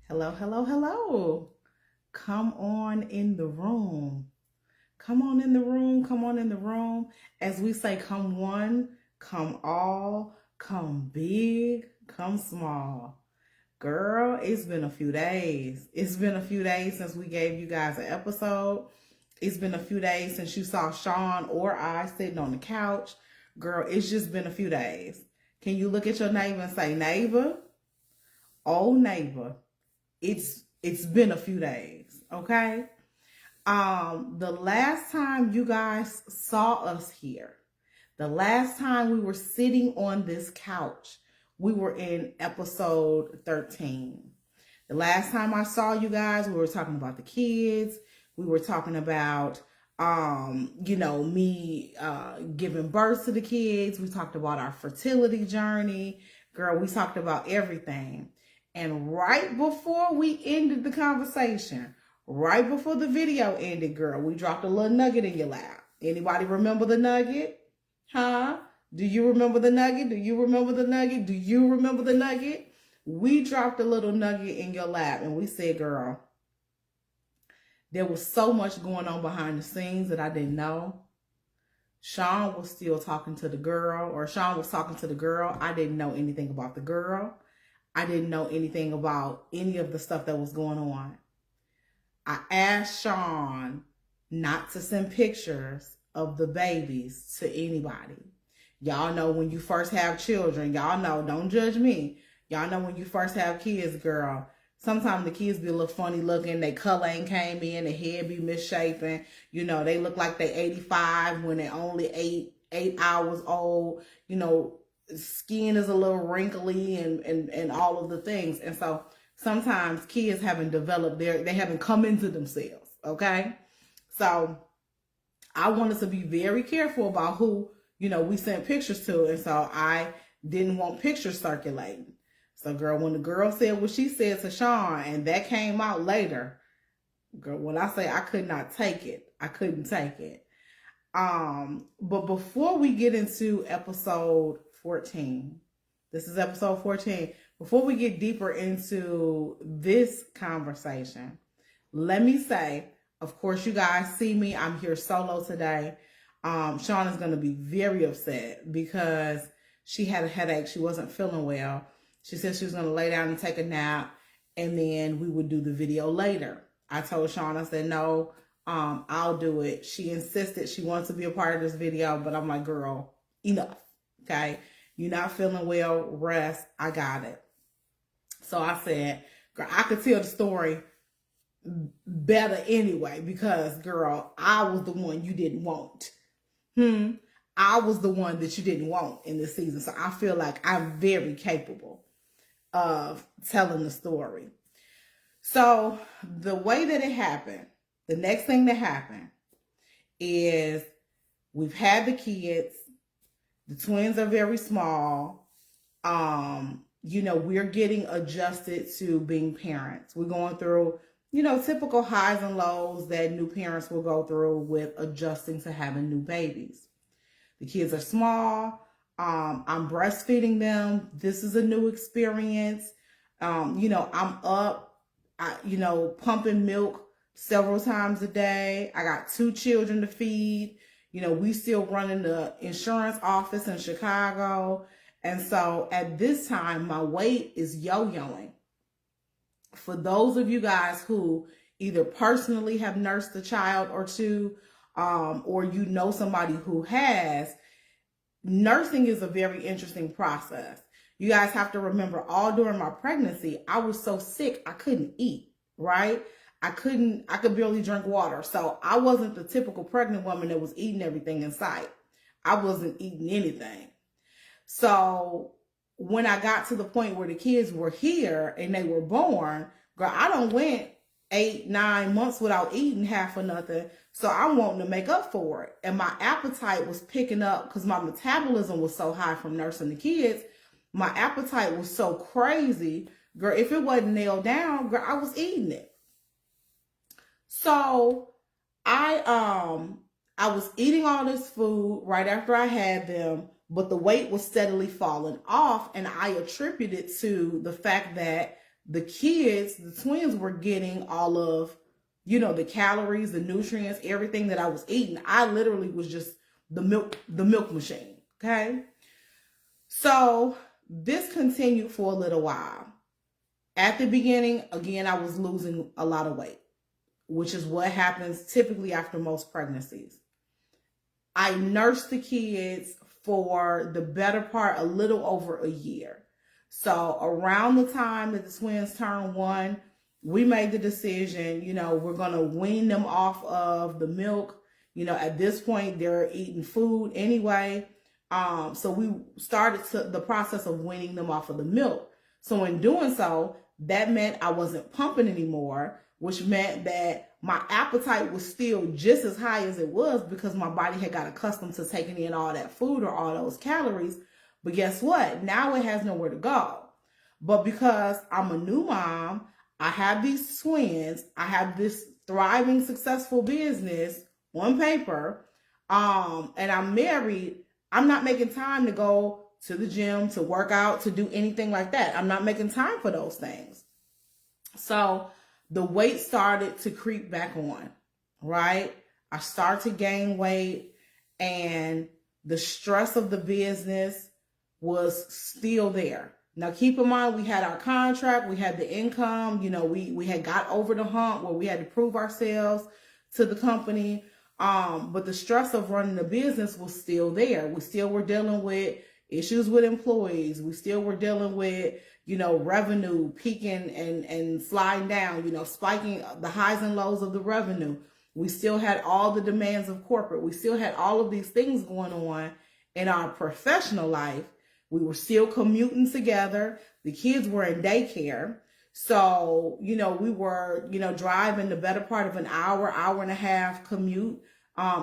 Hello, hello, hello. Come on in the room. Come on in the room. Come on in the room. As we say, come one, come all, come big, come small. Girl, it's been a few days. It's been a few days since we gave you guys an episode. It's been a few days since you saw Chaun or I sitting on the couch. Girl, it's just been a few days. Can you look at your neighbor and say, neighbor, oh neighbor, it's been a few days, okay? The last time you guys saw us here, the last time we were sitting on this couch, we were in episode 13. The last time I saw you guys, we were talking about the kids. We were talking about me giving birth to the kids. We talked about our fertility journey. Girl, we talked about everything. And right before we ended the conversation, right before the video ended, girl, we dropped a little nugget in your lap. Anybody remember the nugget? Huh? Do you remember the nugget? Do you remember the nugget? Do you remember the nugget? We dropped a little nugget in your lap and we said, girl, there was so much going on behind the scenes that I didn't know. Chaun was still talking to the girl, or Chaun was talking to the girl. I didn't know anything about the girl. I didn't know anything about any of the stuff that was going on. I asked Chaun not to send pictures of the babies to anybody. Y'all know when you first have children, y'all know, don't judge me. Y'all know when you first have kids, girl, sometimes the kids be a little funny looking. Their color ain't came in, their head be misshapen. You know, they look like they 85 when they're only eight hours old. You know, skin is a little wrinkly and all of the things. And so sometimes kids haven't developed they haven't come into themselves. Okay. So I wanted to be very careful about who, we sent pictures to. And so I didn't want pictures circulating. So girl, when the girl said what she said to Chaun and that came out later, girl, when I say I could not take it, I couldn't take it. But before we get into episode 14, this is episode 14. Before we get deeper into this conversation, let me say, of course, you guys see me. I'm here solo today. Chaun is going to be very upset because she had a headache. She wasn't feeling well. She said she was going to lay down and take a nap, and then we would do the video later. I told Chaun, I said, no, I'll do it. She insisted she wants to be a part of this video, but I'm like, girl, enough. Okay. You're not feeling well. Rest. I got it. So I said, girl, I could tell the story better anyway, because girl, I was the one you didn't want. I was the one that you didn't want in this season. So I feel like I'm very capable of telling the story. So the way that it happened, the next thing that happened is we've had the kids. The twins are very small. We're getting adjusted to being parents. We're going through, typical highs and lows that new parents will go through with adjusting to having new babies. The kids are small. I'm breastfeeding them. This is a new experience. I'm up, pumping milk several times a day. I got 2 children to feed. We still running the insurance office in Chicago. And so at this time, my weight is yo-yoing. For those of you guys who either personally have nursed a child or two, or somebody who has, nursing is a very interesting process. You guys have to remember, all during my pregnancy, I was so sick, I couldn't eat, right? I could barely drink water. So I wasn't the typical pregnant woman that was eating everything in sight. I wasn't eating anything. So when I got to the point where the kids were here and they were born, girl, I done went 8-9 months without eating half or nothing. So I'm wanting to make up for it. And my appetite was picking up because my metabolism was so high from nursing the kids. My appetite was so crazy. Girl, if it wasn't nailed down, girl, I was eating it. So I was eating all this food right after I had them, but the weight was steadily falling off. And I attribute it to the fact that the kids, the twins, were getting all of, the calories, the nutrients, everything that I was eating. I literally was just the milk machine. Okay. So this continued for a little while. At the beginning, again, I was losing a lot of weight, which is what happens typically after most pregnancies. I nursed the kids for the better part, a little over a year. So around the time that the twins turned 1, we made the decision, we're going to wean them off of the milk. At this point, they're eating food anyway. So we started the process of weaning them off of the milk. So in doing so, that meant I wasn't pumping anymore, which meant that my appetite was still just as high as it was because my body had got accustomed to taking in all that food or all those calories. But guess what? Now it has nowhere to go. But because I'm a new mom, I have these twins, I have this thriving, successful business on paper, and I'm married, I'm not making time to go to the gym, to work out, to do anything like that. I'm not making time for those things. So the weight started to creep back on, right? I started to gain weight, and the stress of the business was still there. Now, keep in mind, we had our contract, we had the income, we had got over the hump where we had to prove ourselves to the company. But the stress of running the business was still there. We still were dealing with issues with employees. We still were dealing with, revenue peaking and sliding down, spiking the highs and lows of the revenue. We still had all the demands of corporate. We still had all of these things going on in our professional life. We were still commuting together. The kids were in daycare. So, we were, driving the better part of an hour, hour and a half commute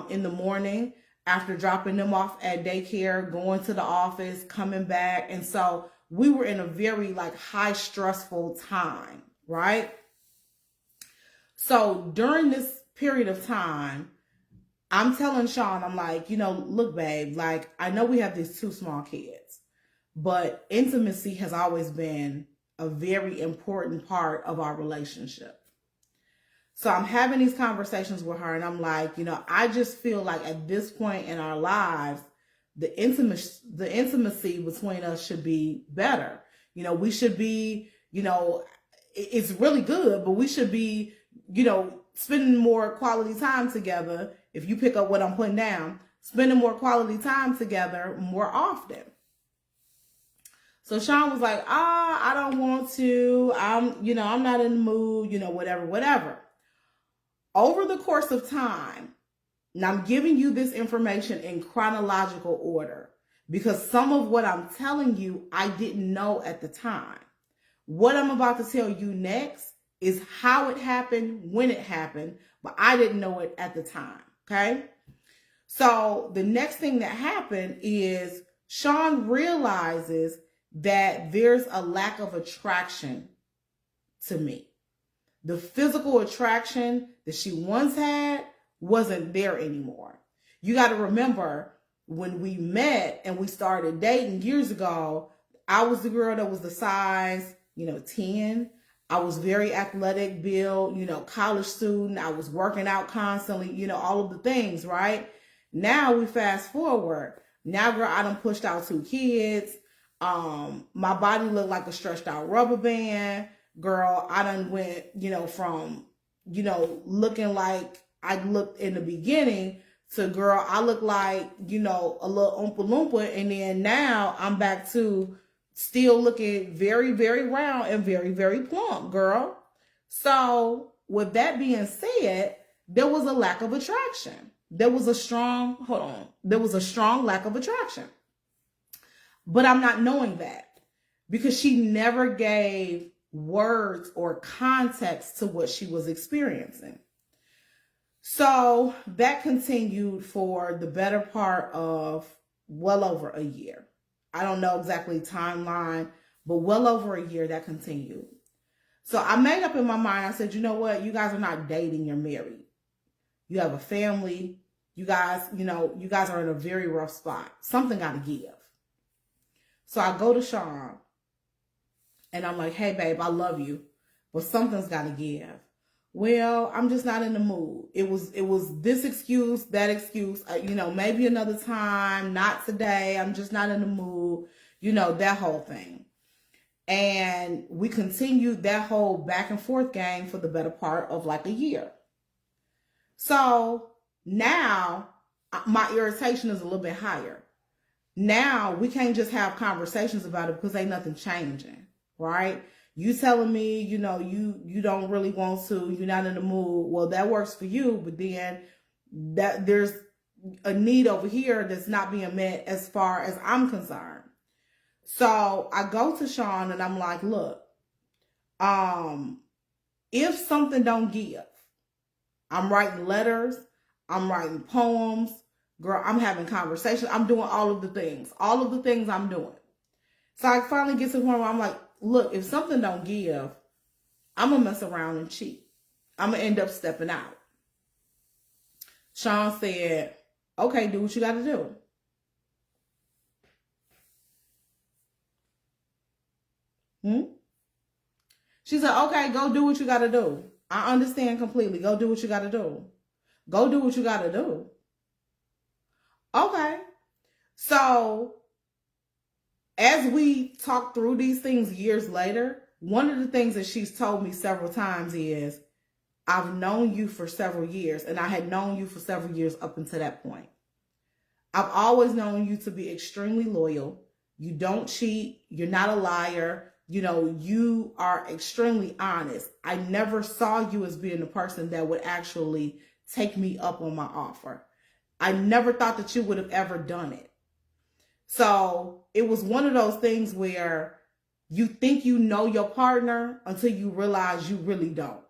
in the morning after dropping them off at daycare, going to the office, coming back. And so we were in a very high stressful time, right? So during this period of time, I'm telling Chaun, I'm like, look, babe, I know we have these 2 small kids, but intimacy has always been a very important part of our relationship. So I'm having these conversations with her, and I'm like, I just feel like at this point in our lives, the intimacy between us should be better. We should be, it's really good, but we should be, spending more quality time together. If you pick up what I'm putting down, spending more quality time together more often. So Chaun was like, I don't want to. I'm not in the mood, whatever. Over the course of time, and I'm giving you this information in chronological order because some of what I'm telling you, I didn't know at the time. What I'm about to tell you next is how it happened, when it happened, but I didn't know it at the time, okay? So the next thing that happened is Chaun realizes that there's a lack of attraction to me. The physical attraction that she once had wasn't there anymore. You got to remember, when we met and we started dating years ago, I was the girl that was the size, 10. I was very athletic build, college student. I was working out constantly, all of the things, right? Now we fast forward. Now, girl, I done pushed out 2 kids. My body looked like a stretched out rubber band. Girl, I done went, from, looking like I looked in the beginning to, girl, I look like, a little Oompa Loompa. And then now I'm back to still looking very, very round and very, very plump, girl. So with that being said, there was a lack of attraction. There was a strong lack of attraction. But I'm not knowing that because she never gave words or context to what she was experiencing. So that continued for the better part of well over a year. I don't know exactly timeline, but well over a year that continued. So I made up in my mind, I said, you know what? You guys are not dating, you're married. You have a family. You guys are in a very rough spot. Something got to give. So I go to Chaun And I'm like, hey, babe, I love you, but something's got to give. Well, I'm just not in the mood. It was this excuse, that excuse, maybe another time, not today. I'm just not in the mood, that whole thing. And we continued that whole back and forth game for the better part of like a year. So now my irritation is a little bit higher. Now we can't just have conversations about it because ain't nothing changing, right? You telling me, you don't really want to, you're not in the mood. Well, that works for you, but then that there's a need over here that's not being met as far as I'm concerned. So I go to Chaun and I'm like, look, if something don't give, I'm writing letters, I'm writing poems, girl, I'm having conversations, I'm doing all of the things I'm doing. So I finally get to the point where I'm like, look, if something don't give, I'm gonna mess around and cheat. I'm gonna end up stepping out. Chaun said, okay, do what you gotta do. She said, okay, go do what you gotta do. I understand completely. Go do what you gotta do. Go do what you gotta do. Okay. So as we talk through these things years later, one of the things that she's told me several times is, I've known you for several years, and I had known you for several years up until that point. I've always known you to be extremely loyal. You don't cheat. You're not a liar. You are extremely honest. I never saw you as being the person that would actually take me up on my offer. I never thought that you would have ever done it. So it was one of those things where you think you know your partner until you realize you really don't.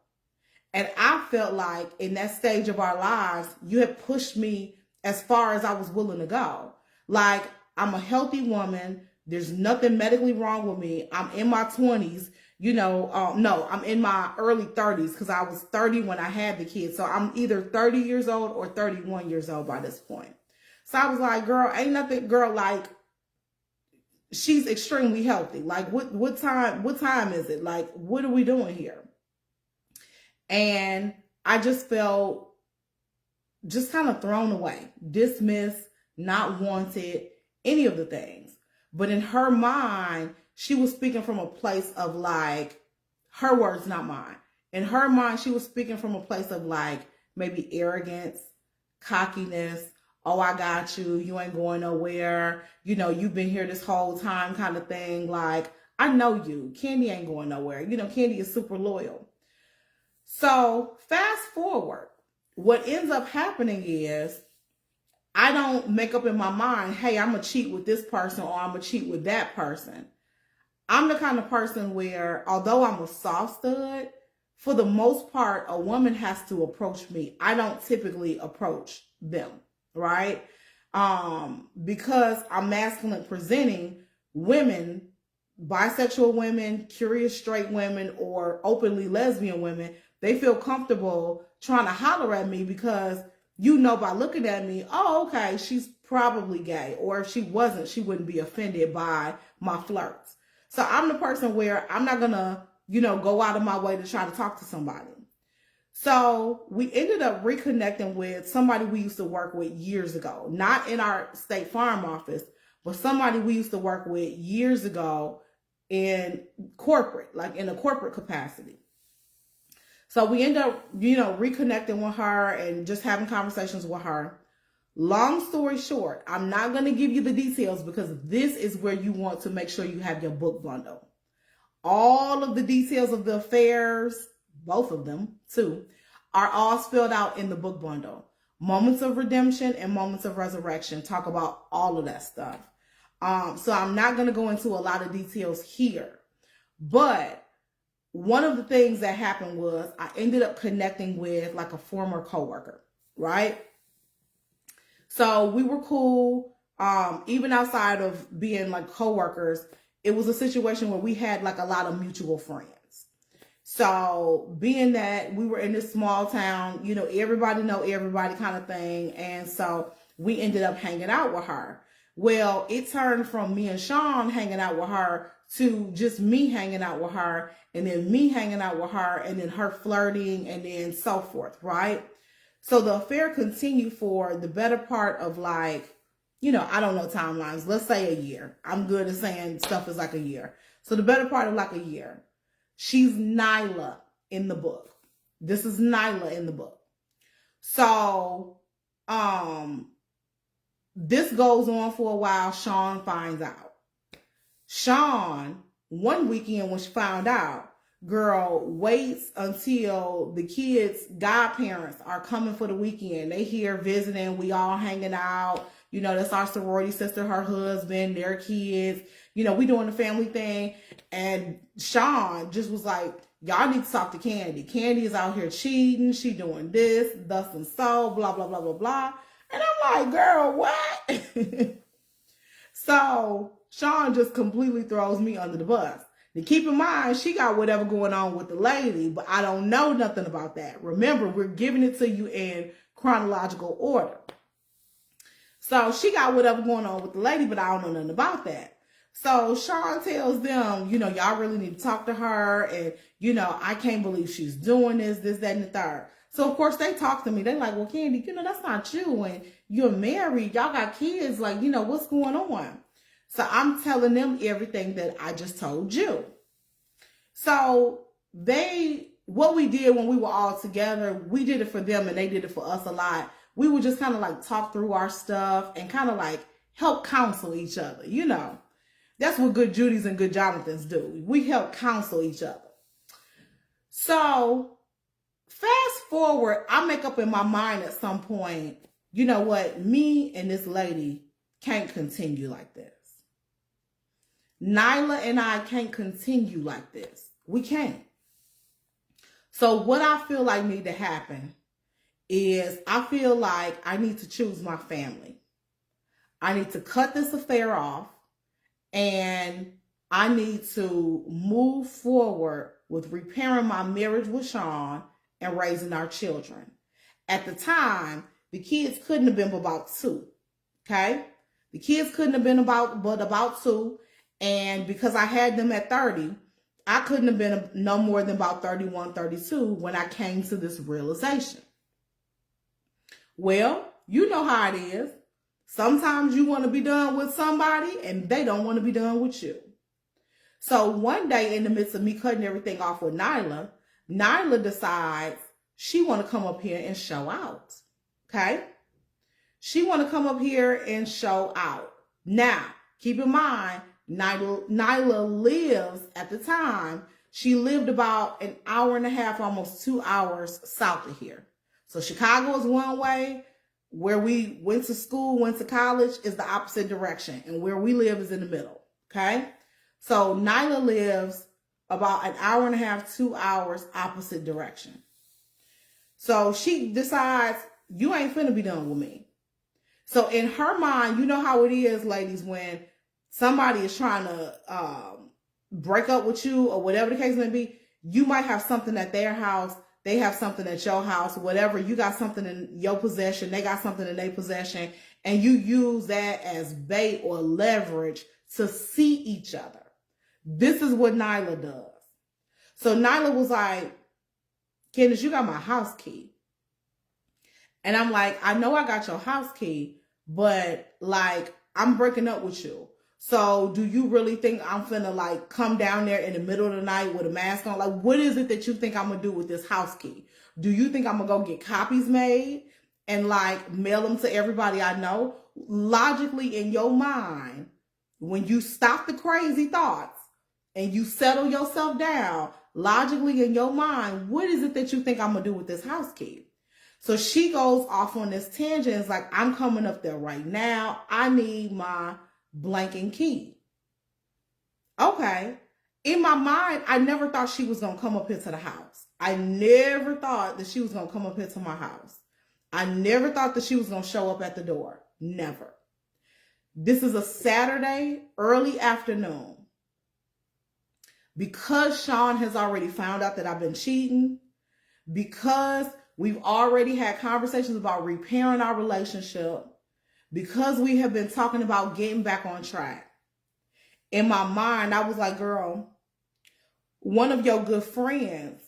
And I felt like in that stage of our lives, you had pushed me as far as I was willing to go. Like, I'm a healthy woman. There's nothing medically wrong with me. I'm in my 20s. No, I'm in my early 30s because I was 30 when I had the kid. So I'm either 30 years old or 31 years old by this point. So I was like, girl, ain't nothing, girl, like, she's extremely healthy. Like, what time is it? Like, what are we doing here? And I just felt just kind of thrown away, dismissed, not wanted, any of the things. But in her mind, she was speaking from a place of like, her words, not mine. In her mind, she was speaking from a place of like maybe arrogance, cockiness. Oh, I got you. You ain't going nowhere. You've been here this whole time kind of thing. Like, I know you. Candy ain't going nowhere. Candy is super loyal. So fast forward, what ends up happening is I don't make up in my mind, hey, I'm going to cheat with this person or I'm going to cheat with that person. I'm the kind of person where, although I'm a soft stud, for the most part, a woman has to approach me. I don't typically approach them, right? Because I'm masculine presenting, women, bisexual women, curious straight women, or openly lesbian women, they feel comfortable trying to holler at me because by looking at me, oh, okay, she's probably gay. Or if she wasn't, she wouldn't be offended by my flirts. So I'm the person where I'm not going to, go out of my way to try to talk to somebody. So we ended up reconnecting with somebody we used to work with years ago, not in our State Farm office, but somebody we used to work with years ago in corporate, like in a corporate capacity. So we end up, reconnecting with her and just having conversations with her. Long story short, I'm not going to give you the details because this is where you want to make sure you have your book bundle. All of the details of the affairs, both of them too, are all spelled out in the book bundle. Moments of redemption and moments of resurrection talk about all of that stuff. So I'm not going to go into a lot of details here, but one of the things that happened was I ended up connecting with like a former coworker, right? So we were cool. Even outside of being like coworkers, it was a situation where we had like a lot of mutual friends. So being that we were in this small town, everybody know everybody kind of thing. And so we ended up hanging out with her. Well, it turned from me and Chaun hanging out with her to just me hanging out with her, and then me hanging out with her, and then her flirting, and then so forth, right? So the affair continued for the better part of like, I don't know timelines. Let's say a year. I'm good at saying stuff is like a year. So the better part of like a year. She's Nyla in the book. This is Nyla in the book. So, this goes on for a while. Chaun finds out. Chaun, one weekend when she found out, girl waits until the kids' godparents are coming for the weekend. They here visiting. We all hanging out. That's our sorority sister, her husband, their kids. We doing the family thing. And Chaun just was like, y'all need to talk to Candy. Candy is out here cheating. She doing this, thus and so, blah, blah, blah, blah, blah. And I'm like, girl, what? So Chaun just completely throws me under the bus. Now keep in mind, she got whatever going on with the lady, but I don't know nothing about that. Remember, we're giving it to you in chronological order. So she got whatever going on with the lady, but I don't know nothing about that. So Chaun tells them, y'all really need to talk to her. And, I can't believe she's doing this, that, and the third. So, of course, they talk to me. They're like, well, Candy, that's not you. And you're married. Y'all got kids. Like, what's going on? So I'm telling them everything that I just told you. So what we did when we were all together, we did it for them and they did it for us a lot. We would just kind of like talk through our stuff and kind of like help counsel each other. That's what good Judys and good Jonathans do. We help counsel each other. So fast forward, I make up in my mind at some point, you know what? Me and this lady can't continue like this. Nyla and I can't continue like this. We can't. So what I feel like need to happen is I feel like I need to choose my family. I need to cut this affair off and I need to move forward with repairing my marriage with Chaun and raising our children. At the time, the kids couldn't have been but about 2. Okay? The kids couldn't have been about 2. And because I had them at 30, I couldn't have been no more than about 31, 32 when I came to this realization. Well, you know how it is. Sometimes you want to be done with somebody and they don't want to be done with you. So one day in the midst of me cutting everything off with Nyla, Nyla decides she want to come up here and show out. Okay? She want to come up here and show out. Now, keep in mind, Nyla lives at the time, she lived about an hour and a half, almost 2 hours south of here. So Chicago is one way. Where we went to school, went to college is the opposite direction. And where we live is in the middle. Okay? So Nyla lives about an hour and a half, 2 hours opposite direction. So she decides, you ain't finna be done with me. So in her mind, you know how it is, ladies, when somebody is trying to break up with you or whatever the case may be, you might have something at their house. They have something at your house, whatever. You got something in your possession. They got something in their possession. And you use that as bait or leverage to see each other. This is what Nyla does. So Nyla was like, Candace, you got my house key. And I'm like, I know I got your house key, but like, I'm breaking up with you. So do you really think I'm finna like come down there in the middle of the night with a mask on? Like, what is it that you think I'm gonna do with this house key? Do you think I'm gonna go get copies made and like mail them to everybody I know? Logically in your mind, when you stop the crazy thoughts and you settle yourself down, logically in your mind, what is it that you think I'm gonna do with this house key? So she goes off on this tangent. It's like, I'm coming up there right now. I need my blank and key. Okay. In my mind, I never thought she was going to come up here to the house. I never thought that she was going to come up here to my house. I never thought that she was going to show up at the door. Never. This is a Saturday, early afternoon. Because Chaun has already found out that I've been cheating, because we've already had conversations about repairing our relationship, because we have been talking about getting back on track, In my mind, I was like, girl, one of your good friends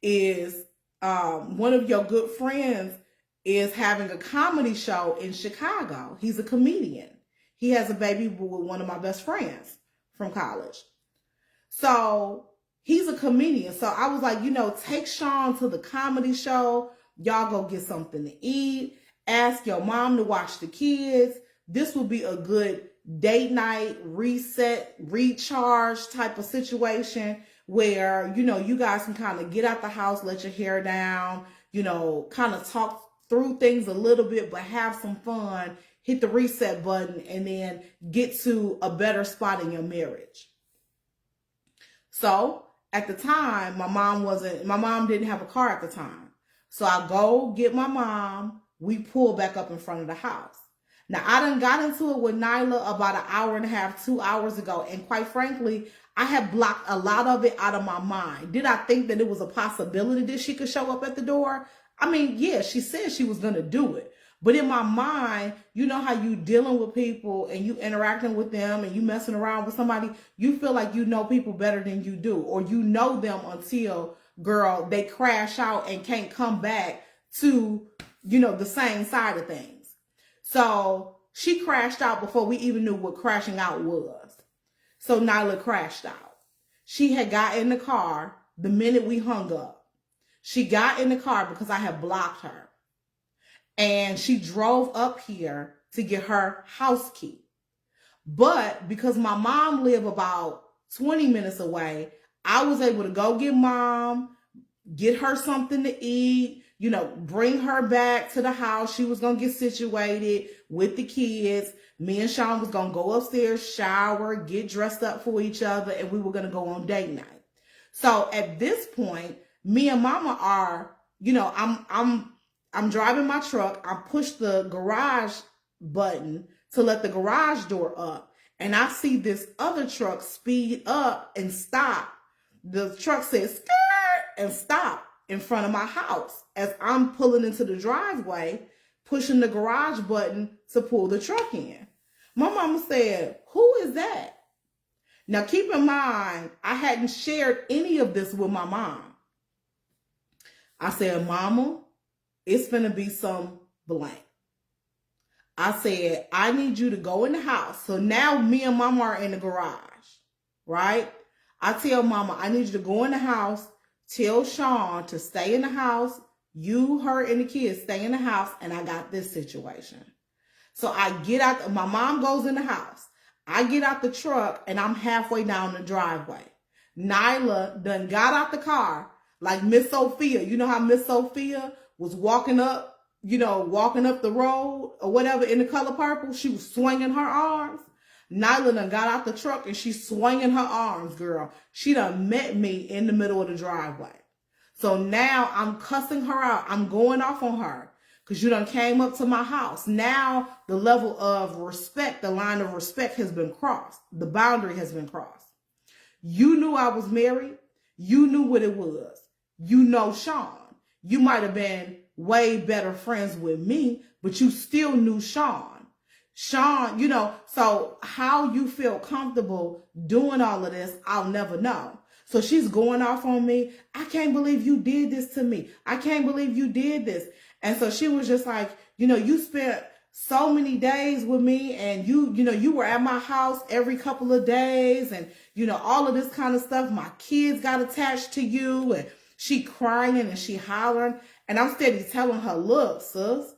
is having a comedy show in Chicago. He's a comedian. He has a baby with one of my best friends from college. So he's a comedian. So I was like, take Chaun to the comedy show. Y'all go get something to eat. Ask your mom to watch the kids. This will be a good date night, reset, recharge type of situation where, you guys can kind of get out the house, let your hair down, kind of talk through things a little bit, but have some fun, hit the reset button, and then get to a better spot in your marriage. So at the time, my mom didn't have a car at the time. So I go get my mom, we pull back up in front of the house. Now, I done got into it with Nyla about an hour and a half, 2 hours ago. And quite frankly, I had blocked a lot of it out of my mind. Did I think that it was a possibility that she could show up at the door? I mean, yeah, she said she was going to do it. But in my mind, you know how you dealing with people and you interacting with them and you messing around with somebody, you feel like you know people better than you do. Or you know them until, girl, they crash out and can't come back to, the same side of things. So she crashed out before we even knew what crashing out was. So Nyla crashed out. She had got in the car the minute we hung up. She got in the car because I had blocked her. And she drove up here to get her house key. But because my mom lived about 20 minutes away, I was able to go get mom, get her something to eat, bring her back to the house. She was going to get situated with the kids. Me and Chaun was going to go upstairs, shower, get dressed up for each other, and we were going to go on date night. So at this point, me and mama are, I'm driving my truck. I push the garage button to let the garage door up. And I see this other truck speed up and stop. The truck says, skirt, and stop in front of my house as I'm pulling into the driveway, pushing the garage button to pull the truck in. My mama said, who is that? Now keep in mind, I hadn't shared any of this with my mom. I said, mama, it's finna be some blank. I said, I need you to go in the house. So now me and mama are in the garage, right? I tell mama, I need you to go in the house, tell Chaun to stay in the house. You, her, and the kids stay in the house, and I got this situation. So I get out, my mom goes in the house. I get out the truck, and I'm halfway down the driveway. Nyla done got out the car like Miss Sophia. You know how Miss Sophia was walking up the road or whatever in the color purple? She was swinging her arms. Nyla done got out the truck and she's swinging her arms, girl. She done met me in the middle of the driveway. So now I'm cussing her out. I'm going off on her because you done came up to my house. Now the level of respect, the line of respect has been crossed. The boundary has been crossed. You knew I was married. You knew what it was. You know Chaun. You might have been way better friends with me, but you still knew Chaun. Chaun, so how you feel comfortable doing all of this, I'll never know. So she's going off on me. I can't believe you did this to me. I can't believe you did this. And so she was just like, you spent so many days with me and you were at my house every couple of days and, all of this kind of stuff. My kids got attached to you and she crying and she hollering. And I'm steady telling her, look, sis,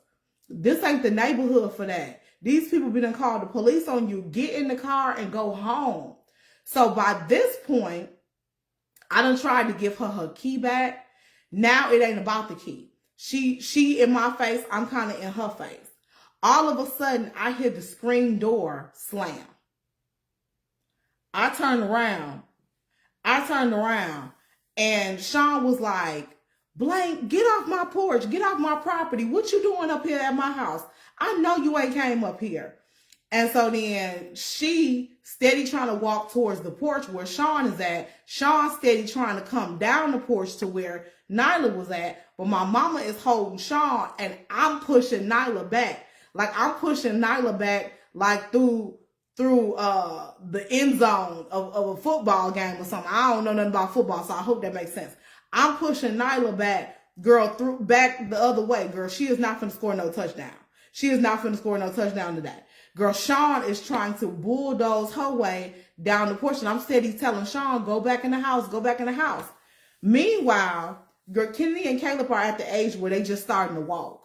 this ain't the neighborhood for that. These people be done called the police on you. Get in the car and go home. So by this point, I done tried to give her her key back. Now it ain't about the key. She in my face, I'm kind of in her face. All of a sudden, I hear the screen door slam. I turned around and Chaun was like, Blank, get off my porch, get off my property. What you doing up here at my house? I know you ain't came up here. And so then she steady trying to walk towards the porch where Chaun is at. Chaun steady trying to come down the porch to where Nyla was at. But my mama is holding Chaun and I'm pushing Nyla back. Like I'm pushing Nyla back like through through the end zone of a football game or something. I don't know nothing about football, so I hope that makes sense. I'm pushing Nyla back, girl, through back the other way, girl. She is not finna score no touchdown. She is not finna score no touchdown today. Girl, Chaun is trying to bulldoze her way down the porch. And I'm steady telling Chaun, go back in the house, go back in the house. Meanwhile, girl, Kennedy and Caleb are at the age where they just starting to walk.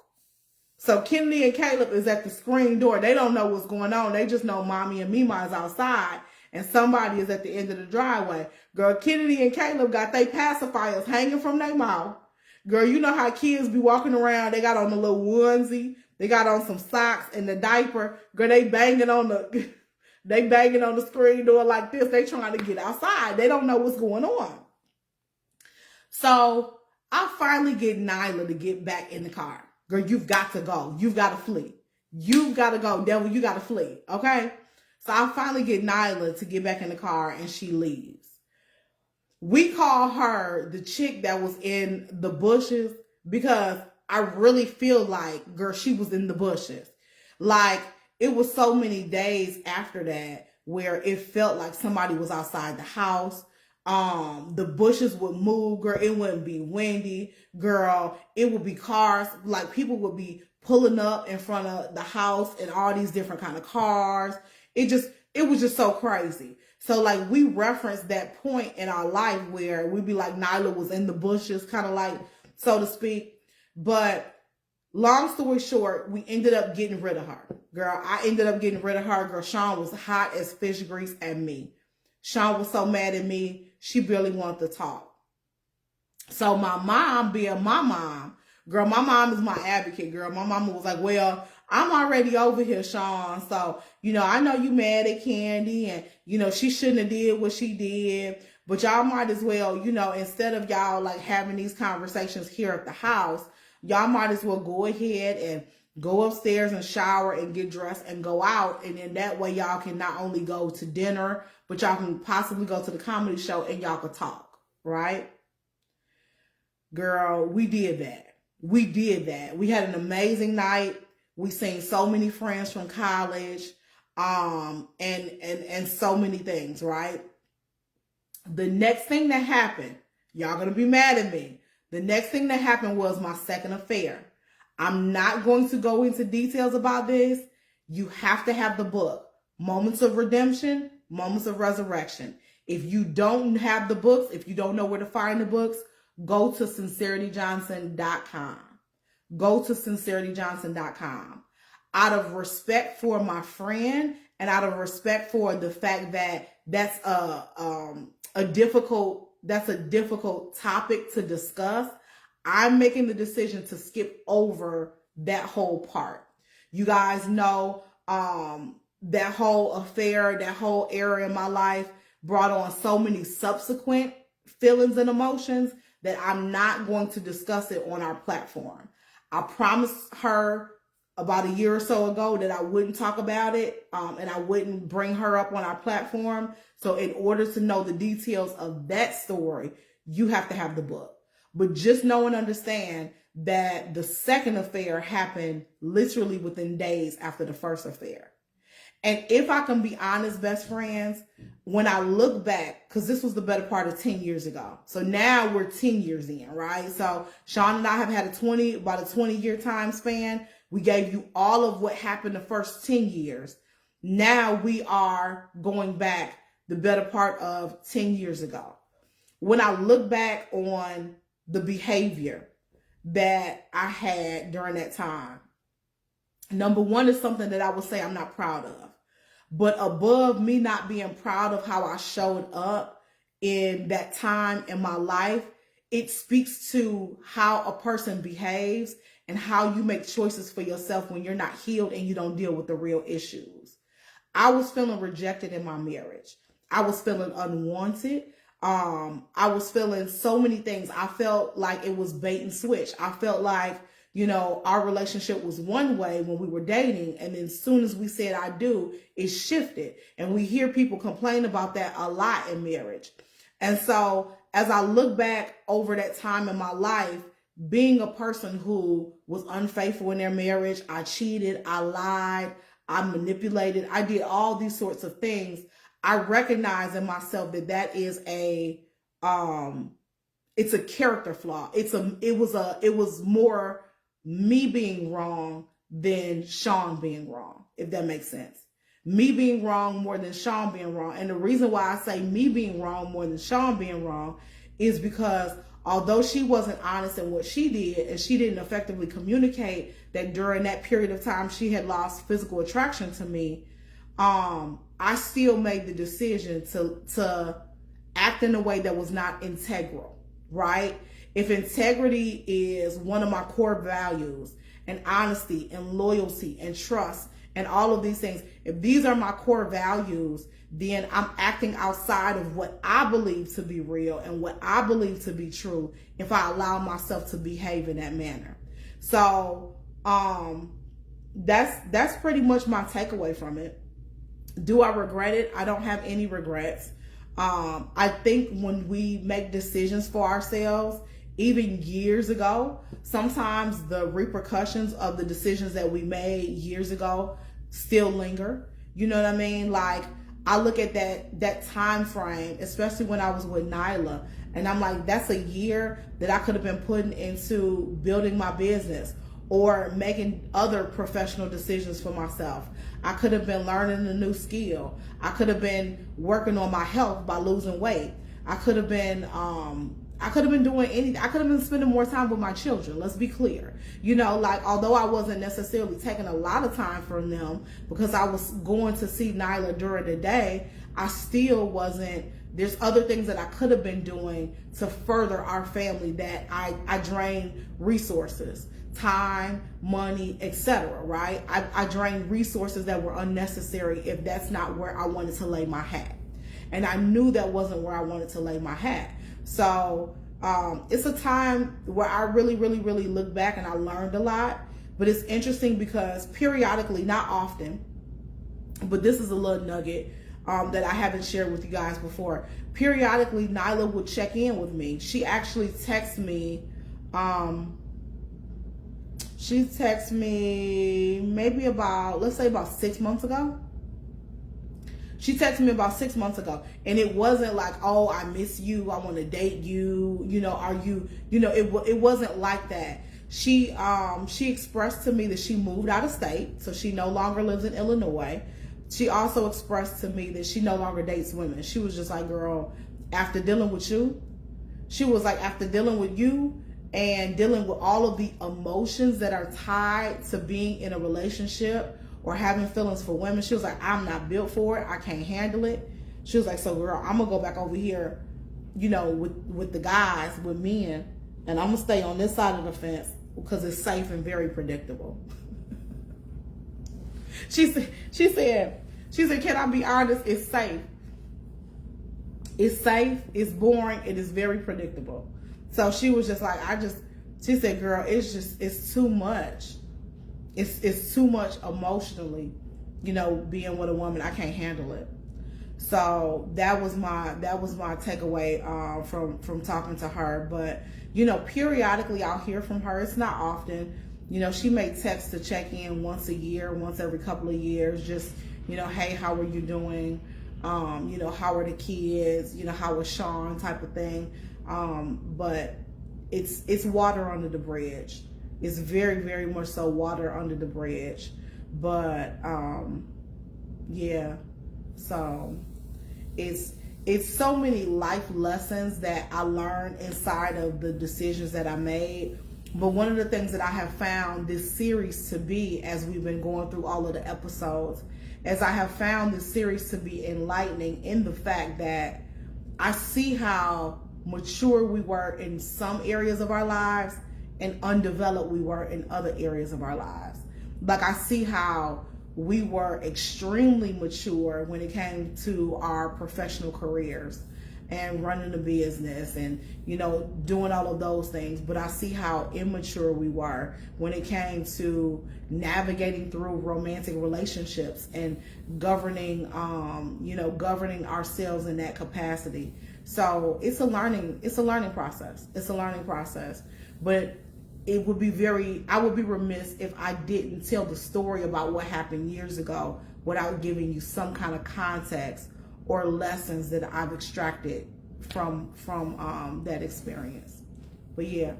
So Kennedy and Caleb is at the screen door. They don't know what's going on. They just know mommy and Mima is outside and somebody is at the end of the driveway. Girl, Kennedy and Caleb got their pacifiers hanging from their mouth. Girl, you know how kids be walking around. They got on the little onesie. They got on some socks and the diaper. Girl, they banging on the screen door like this. They trying to get outside. They don't know what's going on. So I finally get Nyla to get back in the car. Girl, you've got to go. You've got to flee. You've got to go. Devil, you got to flee. Okay? So I finally get Nyla to get back in the car and she leaves. We call her the chick that was in the bushes because I really feel like, girl, she was in the bushes. Like, it was so many days after that where it felt like somebody was outside the house. The bushes would move, girl. It wouldn't be windy, girl. It would be cars. Like, people would be pulling up in front of the house and all these different kind of cars. It was just so crazy. So, like, we referenced that point in our life where we'd be like, Nyla was in the bushes, kind of like, so to speak. But long story short, we ended up getting rid of her. Girl, I ended up getting rid of her. Girl, Chaun was hot as fish grease at me. Chaun was so mad at me, she barely wanted to talk. So my mom, being my mom, girl, my mom is my advocate, girl. My mama was like, well, I'm already over here, Chaun. So, I know you mad at Candy and, she shouldn't have did what she did. But y'all might as well, instead of y'all like having these conversations here at the house, y'all might as well go ahead and go upstairs and shower and get dressed and go out. And then that way y'all can not only go to dinner, but y'all can possibly go to the comedy show and y'all can talk, right? Girl, we did that. We did that. We had an amazing night. We seen so many friends from college, and so many things, right? The next thing that happened, y'all gonna be mad at me. The next thing that happened was my second affair. I'm not going to go into details about this. You have to have the book, Moments of Redemption, Moments of Resurrection. If you don't have the books, if you don't know where to find the books, go to sincerityjohnson.com. Go to sincerityjohnson.com. Out of respect for my friend and out of respect for the fact that that's a difficult topic to discuss, I'm making the decision to skip over that whole part. You guys know that whole affair, that whole era in my life brought on so many subsequent feelings and emotions that I'm not going to discuss it on our platform. I promised her about a year or so ago that I wouldn't talk about it and I wouldn't bring her up on our platform. So in order to know the details of that story, you have to have the book. But just know and understand that the second affair happened literally within days after the first affair. And if I can be honest, best friends, when I look back, because this was the better part of 10 years ago. So now we're 10 years in, right? So Chaun and I have had about a 20-year time span. We gave you all of what happened the first 10 years. Now we are going back the better part of 10 years ago. When I look back on the behavior that I had during that time, number one is something that I would say I'm not proud of. But above me not being proud of how I showed up in that time in my life, it speaks to how a person behaves and how you make choices for yourself when you're not healed and you don't deal with the real issues. I was feeling rejected in my marriage. I was feeling unwanted. I was feeling so many things. I felt like it was bait and switch. I felt like, our relationship was one way when we were dating. And then as soon as we said I do, it shifted. And we hear people complain about that a lot in marriage. And so as I look back over that time in my life, being a person who was unfaithful in their marriage, I cheated, I lied, I manipulated. I did all these sorts of things. I recognize in myself that that is um, it's a character flaw. It was more me being wrong than Chaun being wrong, if that makes sense. Me being wrong more than Chaun being wrong. And the reason why I say me being wrong more than Chaun being wrong is because although she wasn't honest in what she did, and she didn't effectively communicate that during that period of time she had lost physical attraction to me, I still made the decision to act in a way that was not integral, right? If integrity is one of my core values, and honesty and loyalty and trust and all of these things, if these are my core values, then I'm acting outside of what I believe to be real and what I believe to be true if I allow myself to behave in that manner. So that's pretty much my takeaway from it. Do I regret it? I don't have any regrets. I think when we make decisions for ourselves, even years ago, sometimes the repercussions of the decisions that we made years ago still linger. You know what I mean? Like, I look at that time frame, especially when I was with Nyla, and I'm like, that's a year that I could have been putting into building my business or making other professional decisions for myself. I could have been learning a new skill. I could have been working on my health by losing weight. I could have been doing anything. I could have been spending more time with my children. Let's be clear. You know, like, although I wasn't necessarily taking a lot of time from them because I was going to see Nyla during the day, I still wasn't. There's other things that I could have been doing to further our family that I drained resources, time, money, etc. Right? I drained resources that were unnecessary if that's not where I wanted to lay my hat. And I knew that wasn't where I wanted to lay my hat. So it's a time where I really, really, really look back and I learned a lot. But it's interesting because periodically, not often, but this is a little nugget that I haven't shared with you guys before. Periodically, Nyla would check in with me. She actually texted me. She texted me maybe let's say about 6 months ago. She texted me about 6 months ago, and it wasn't like, oh, I miss you, I want to date you, you know, are you, you know, it wasn't like that. She expressed to me that she moved out of state, so she no longer lives in Illinois. She also expressed to me that she no longer dates women. She was just like, girl, after dealing with you, she was like, after dealing with you and dealing with all of the emotions that are tied to being in a relationship or having feelings for women, she was like, I'm not built for it. I can't handle it. She was like, so girl, I'm gonna go back over here, you know, with the guys, with men, and I'm gonna stay on this side of the fence because it's safe and very predictable. She said, can I be honest? It's safe. It's safe, it's boring, it is very predictable. So she was just like, she said, girl, it's too much. It's too much emotionally, you know, being with a woman. I can't handle it. So that was my takeaway from talking to her. But, you know, periodically I'll hear from her. It's not often. You know, she may text to check in once a year, once every couple of years, just, you know, hey, how are you doing? You know, how are the kids? You know, how was Chaun, type of thing. But it's water under the bridge. It's very, very much so water under the bridge. But yeah, so it's so many life lessons that I learned inside of the decisions that I made. But one of the things that I have found this series to be, as we've been going through all of the episodes, as I have found this series to be enlightening in the fact that I see how mature we were in some areas of our lives and undeveloped we were in other areas of our lives. Like, I see how we were extremely mature when it came to our professional careers and running a business and, you know, doing all of those things. But I see how immature we were when it came to navigating through romantic relationships and governing, you know, governing ourselves in that capacity. So it's a learning process. It's a learning process. But I would be remiss if I didn't tell the story about what happened years ago without giving you some kind of context or lessons that I've extracted from that experience. But yeah.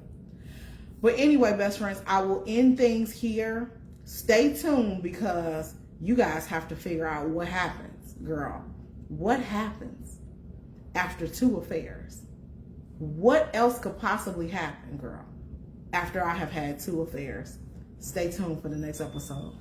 But anyway, best friends, I will end things here. Stay tuned because you guys have to figure out what happens, girl. What happens after 2 affairs? What else could possibly happen, girl, after I have had 2 affairs? Stay tuned for the next episode.